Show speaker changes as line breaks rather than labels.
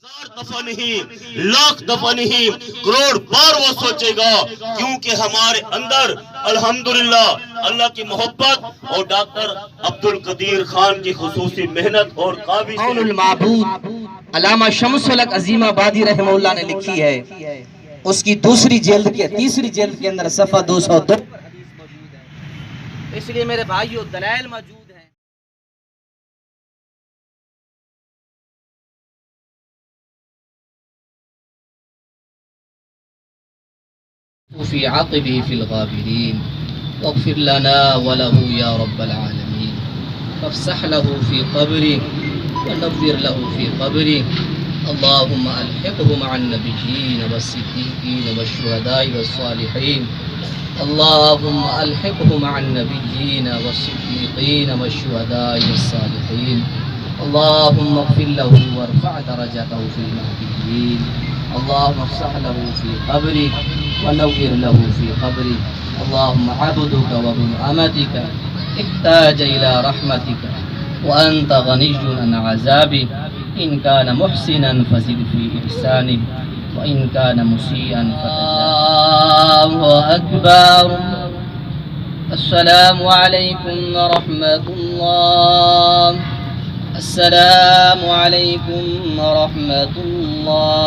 दफा नहीं, लाख दफा नहीं, करोड़ बार वो सोचेगा, क्योंकि हमारे अंदर अल्हम्दुलिल्लाह अल्लाह की मोहब्बत और डॉक्टर अब्दुल कदीर खान की खुसूसी मेहनत और काबिल
माबूद अल्लामा शम्सुल हक अजीमाबादी रहमहुल्लाह ने लिखी है। उसकी दूसरी जिल्द के तीसरी जिल्द के अंदर सफा 202 इसलिए मेरे भाइयों दलाइल मौजूद हैं।
फी आक़िबी फिल गाबिरीन वग़फ़िर लना व लहू या रब्बल आलमीन वफ़्सह लहू फ़ी क़ब्री व नव्विर लहू फ़ी क़ब्री अल्लाहुम्मा अल्हिक़हु मअन नबिय्यीन वस्सिद्दीक़ीन वश्शुहदाኢ वस्सालिहीन अल्लाहुम्मा अल्हिक़हु मअन नबिय्यीन वस्सिद्दीक़ीन वश्शुहदाइ वस्सालिहीन अल्लाहुम्मा इग़फ़िर लहू वरफ़अ दरजतहु फ़िल महदिय्यीन अल्लाहुम्मा इफ़्सह लहू फ़ी क़ब्री व नव्विर लहू फ़ी क़ब्री अल्लाहुम्मा अब्दुका व इब्नु अमतिका इहताज इला रहमतिका व अंत गनिय्युन अन अज़ाबी इन कान मुहसिनन फ़ज़िद फ़ी इहसानिही व इन कान मुसीअन अल्लाहु अकबर। अस्सलामु अलैकुम व रहमतुल्लाह। अस्सलामु अलैकुम व रहमतुल्लाह।